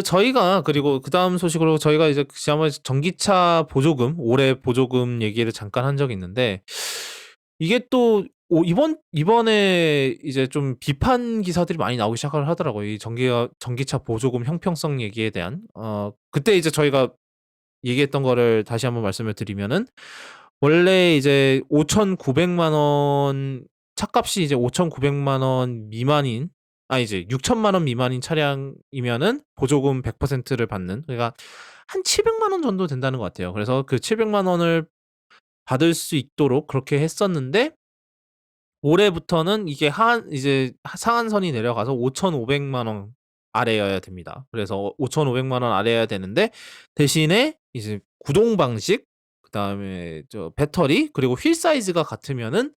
저희가 그리고 그다음 소식으로 저희가 이제 지난번에 전기차 보조금, 올해 보조금 얘기를 잠깐 한 적이 있는데 이게 또 이번에 이제 좀 비판 기사들이 많이 나오기 시작을 하더라고요. 이 전기차 보조금 형평성 얘기에 대한. 그때 이제 저희가 얘기했던 거를 다시 한번 말씀을 드리면은 원래 이제 5,900만 원 차값이 이제 5,900만 원 미만인 이제 6천만 원 미만인 차량이면은 보조금 100%를 받는, 그러니까 한 700만 원 정도 된다는 것 같아요. 그래서 그 700만 원을 받을 수 있도록 그렇게 했었는데 올해부터는 이게 이제 상한선이 내려가서 5,500만 원 아래여야 됩니다. 그래서 5,500만 원 아래여야 되는데 대신에 이제 구동 방식, 그다음에 배터리, 그리고 휠 사이즈가 같으면은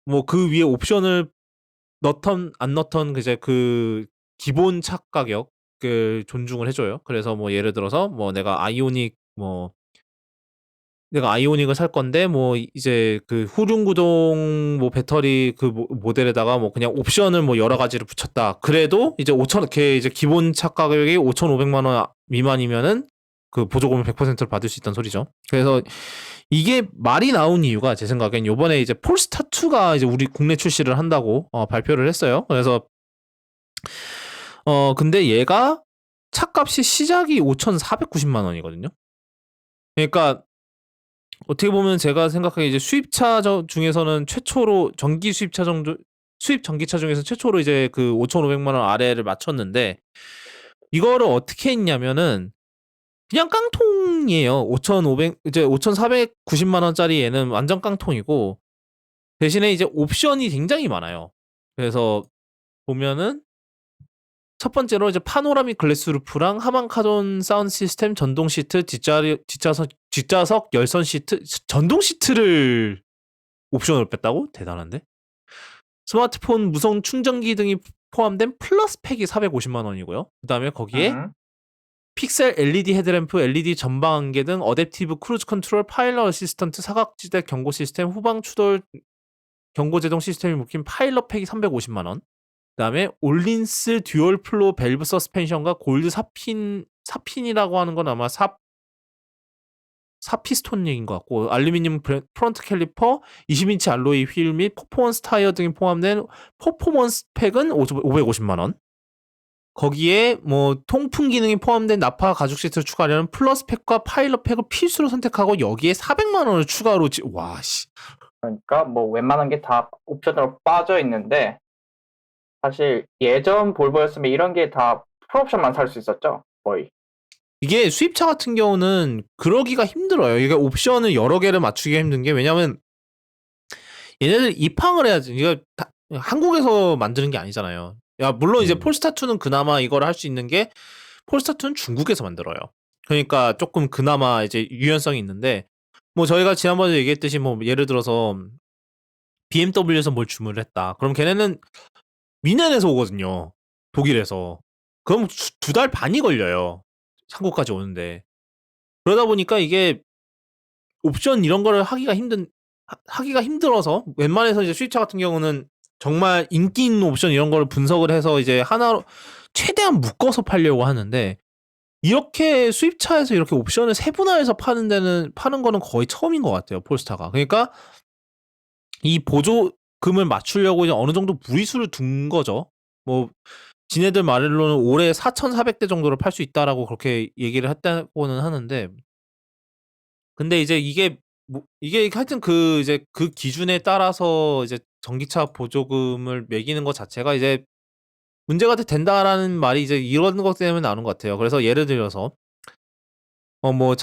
뭐 그 위에 옵션을 넣던 안 넣던 이제 그 기본 차 가격을 존중을 해줘요. 그래서 뭐 예를 들어서 뭐 내가 아이오닉을 살 건데 뭐 이제 그 후륜 구동 뭐 배터리 그 모델에다가 뭐 그냥 옵션을 뭐 여러 가지를 붙였다. 그래도 이제 이제 기본 차 가격이 5,500만 원 미만이면은 그 보조금을 100%를 받을 수 있다는 소리죠. 그래서 이게 말이 나온 이유가 제 생각엔 요번에 이제 폴스타 2가 이제 우리 국내 출시를 한다고 발표를 했어요. 그래서 근데 얘가 차값이 시작이 5,490만 원이거든요. 그러니까 어떻게 보면 제가 생각하기에 이제 수입차 중에서는 최초로 수입 전기차 중에서 최초로 이제 그 5,500만 원 아래를 맞췄는데 이거를 어떻게 했냐면은 그냥 깡통이에요. 5,490만 원짜리 얘는 완전 깡통이고 대신에 이제 옵션이 굉장히 많아요. 그래서 보면은 첫 번째로 이제 파노라믹 글래스 루프랑 하만 카본 사운드 시스템, 전동 시트, 뒷좌석 열선 시트, 전동 시트를 옵션으로 뺐다고? 대단한데? 스마트폰 무선 충전기 등이 포함된 플러스 팩이 450만 원이고요. 그다음에 거기에 음. 픽셀 LED 헤드램프, LED 전방 안개 등 어댑티브 크루즈 컨트롤, 파일럿 어시스턴트, 사각지대 경고 시스템, 후방 추돌 경고 제동 시스템이 묶인 파일럿 팩이 350만 원. 그다음에 올린스 듀얼 플로 밸브 서스펜션과 골드 사핀이라고 하는 건 아마 사피스톤 얘기인 것 같고, 알루미늄 프론트 캘리퍼, 20인치 알로이 휠 및 퍼포먼스 타이어 등이 포함된 퍼포먼스 팩은 550만 원. 거기에 뭐 통풍 기능이 포함된 나파 가죽 시트를 추가하려면 플러스 팩과 파일럿 팩을 필수로 선택하고 여기에 400만 원을 추가로 와씨. 그러니까 뭐 웬만한 게 다 옵션으로 빠져 있는데 사실 예전 볼보였으면 이런 게 다 풀옵션만 살 수 있었죠, 거의. 이게 수입차 같은 경우는 그러기가 힘들어요. 이게 옵션을 여러 개를 맞추기가 힘든 게, 왜냐면 얘네들 입항을 해야지. 이거 한국에서 만드는 게 아니잖아요. 야, 물론 이제 폴스타2는 그나마 이걸 할 수 있는 게 폴스타2는 중국에서 만들어요. 그러니까 조금 그나마 이제 유연성이 있는데, 뭐 저희가 지난번에 얘기했듯이 뭐 예를 들어서 BMW에서 뭘 주문을 했다. 그럼 걔네는 미넨에서 오거든요. 독일에서. 그럼 2달 반이 걸려요. 한국까지 오는데. 그러다 보니까 이게 옵션 이런 거를 하기가 힘들어서 웬만해서 이제 수입차 같은 경우는 정말 인기 있는 옵션 이런 거를 분석을 해서 이제 하나로 최대한 묶어서 팔려고 하는데, 이렇게 수입차에서 이렇게 옵션을 세분화해서 파는 거는 거의 처음인 것 같아요, 폴스타가. 그러니까 이 보조금을 맞추려고 이제 어느 정도 무리수를 둔 거죠. 뭐 지네들 말로는 올해 4,400대 정도를 팔 수 있다라고 그렇게 얘기를 했다고는 하는데, 근데 이제 이게 하여튼 이제 그 기준에 따라서 이제 전기차 보조금을 매기는 것 자체가 이제 문제가 된다라는 말이 이제 이런 것 때문에 나오는 것 같아요. 그래서 예를 들어서 뭐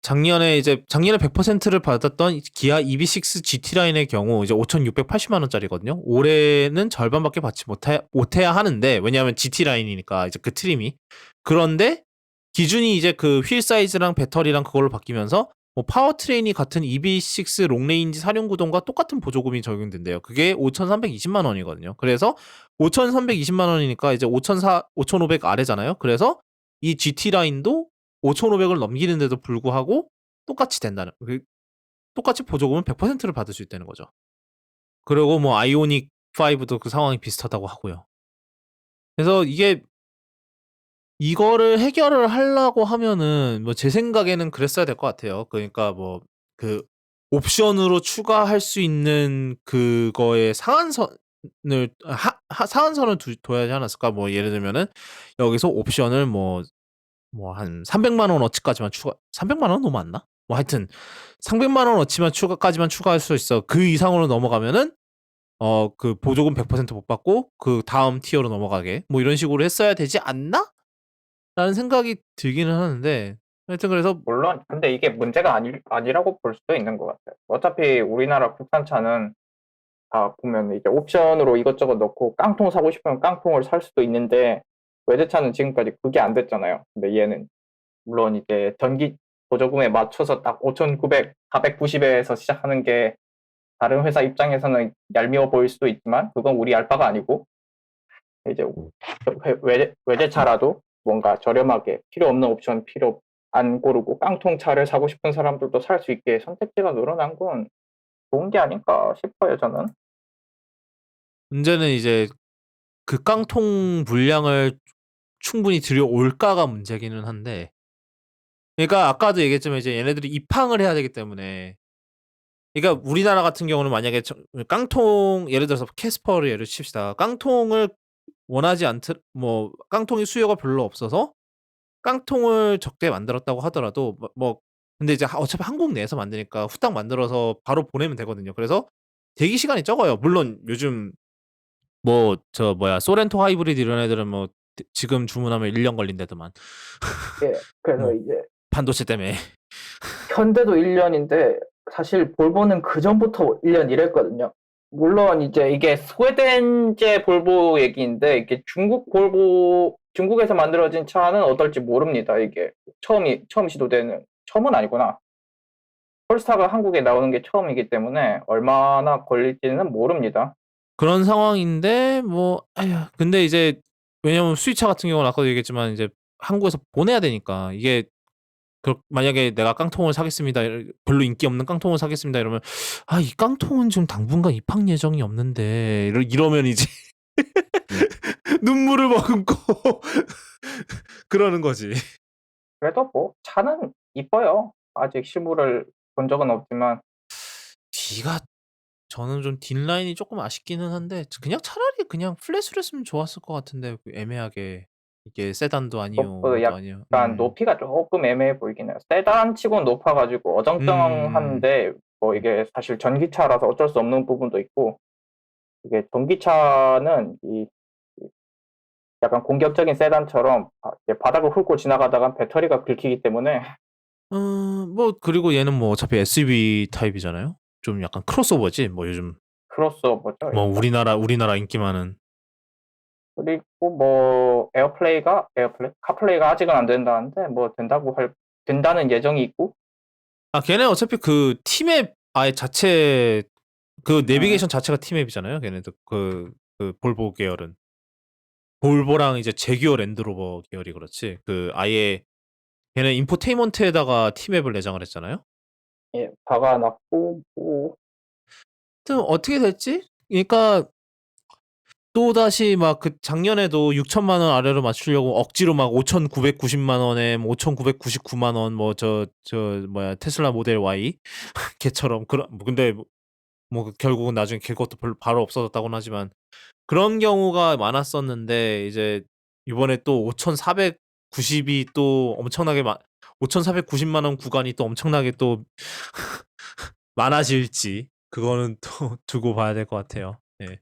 작년에 100%를 받았던 기아 EV6 GT 라인의 경우 이제 5,680만 원짜리거든요. 올해는 절반밖에 받지 못해야 하는데, 왜냐하면 GT 라인이니까 이제 그 트림이. 그런데 기준이 이제 그 휠 사이즈랑 배터리랑 그걸로 바뀌면서 뭐 파워트레인이 같은 EV6 롱레인지 사륜 구동과 똑같은 보조금이 적용된대요. 그게 5,320만 원이거든요. 그래서 5,320만 원이니까 이제 5,500 아래잖아요. 그래서 이 GT 라인도 5,500을 넘기는데도 불구하고 똑같이 보조금은 100%를 받을 수 있다는 거죠. 그리고 뭐 아이오닉 5도 그 상황이 비슷하다고 하고요. 그래서 이게 이거를 해결을 하려고 하면은 뭐 제 생각에는 그랬어야 될 것 같아요. 그러니까 뭐 그 옵션으로 추가할 수 있는 그거의 상한선을 상한선을 둬야 하지 않았을까? 뭐 예를 들면은 여기서 옵션을 뭐 한 300만 원어치까지만 추가 300만 원 너무 많나? 뭐 하여튼 300만 원어치만 추가까지만 추가할 수 있어. 그 이상으로 넘어가면은 그 보조금 100%못 받고 그 다음 티어로 넘어가게 뭐 이런 식으로 했어야 되지 않나? 라는 생각이 들기는 하는데 하여튼 그래서 물론 근데 이게 문제가 아니라고 볼 수도 있는 것 같아요. 어차피 우리나라 국산차는 다 보면 이제 옵션으로 이것저것 넣고 깡통 사고 싶으면 깡통을 살 수도 있는데 외제차는 지금까지 그게 안 됐잖아요. 근데 얘는 물론 이제 전기 보조금에 맞춰서 딱 5,900, 490에서 시작하는 게 다른 회사 입장에서는 얄미워 보일 수도 있지만 그건 우리 알바가 아니고 이제 외제차라도 뭔가 저렴하게 필요 없는 옵션 필요 안 고르고 깡통 차를 사고 싶은 사람들도 살 수 있게 선택지가 늘어난 건 좋은 게 아닐까 싶어요, 저는. 문제는 이제 그 깡통 물량을 충분히 들여올까가 문제기는 한데 그러니까 아까도 얘기했지만 이제 얘네들이 입항을 해야 되기 때문에 그러니까 우리나라 같은 경우는 만약에 깡통 예를 들어서 캐스퍼를 예를 칩시다. 깡통을 원하지 않듯 뭐 깡통이 수요가 별로 없어서 깡통을 적게 만들었다고 하더라도 근데 이제 어차피 한국 내에서 만드니까 후딱 만들어서 바로 보내면 되거든요. 그래서 대기 시간이 적어요. 물론 요즘 뭐 저 뭐야 소렌토 하이브리드 이런 애들은 뭐 지금 주문하면 1년 걸린다더만. 예, 그래서 뭐 이제 반도체 때문에. 현대도 1년인데 사실 볼보는 그 전부터 1년 일했거든요. 물론 이제 이게 스웨덴제 볼보 얘기인데 이게 중국에서 만들어진 차는 어떨지 모릅니다. 이게 처음 시도되는 처음은 아니구나. 폴스타가 한국에 나오는 게 처음이기 때문에 얼마나 걸릴지는 모릅니다. 그런 상황인데 근데 이제 왜냐면 수입차 같은 경우는 아까도 얘기했지만 이제 한국에서 보내야 되니까 이게 만약에 내가 깡통을 사겠습니다. 별로 인기 없는 깡통을 사겠습니다. 이러면 이 깡통은 좀 당분간 입항 예정이 없는데 이러면 이제 눈물을 머금고 그러는 거지. 그래도 뭐 차는 이뻐요. 아직 실물을 본 적은 없지만 뒤가 저는 좀 뒷라인이 조금 아쉽기는 한데 그냥 차라리 그냥 플랫으로 했으면 좋았을 것 같은데 애매하게 이게 세단도 아니요 그것보다 뭐도 아니요. 약간 높이가 조금 애매해 보이긴 해요. 세단치고는 높아가지고 음. 어정쩡한데 뭐 이게 사실 전기차라서 어쩔 수 없는 부분도 있고 이게 전기차는 약간 공격적인 세단처럼 이제 바닥을 훑고 지나가다가 배터리가 긁히기 때문에 그리고 얘는 뭐 어차피 SUV 타입이잖아요. 좀 약간 크로스오버지. 뭐 요즘 크로스오버죠 뭐 일단. 우리나라 인기 많은. 그리고 뭐 카플레이가 아직은 안 된다는데 뭐 된다는 예정이 있고 걔네 어차피 그 티맵 아예 자체 그 음, 내비게이션 자체가 티맵이잖아요. 걔네도 그 볼보 계열은. 볼보랑 이제 제규어 랜드로버 계열이 그렇지. 그 아예 걔네 인포테인먼트에다가 티맵을 내장을 했잖아요. 예, 박아놨고 뭐 하여튼 어떻게 될지? 그러니까 또다시 막 그 작년에도 6천만 원 아래로 맞추려고 억지로 막 5,990만 원에 5,999만 원 뭐 저 뭐야 테슬라 모델 Y 걔처럼 근데 결국은 나중에 그것도 바로 없어졌다고는 하지만 그런 경우가 많았었는데 이제 이번에 또 5,490이 또 엄청나게 5,490만 원 구간이 또 엄청나게 또 많아질지 그거는 또 두고 봐야 될 것 같아요. 예.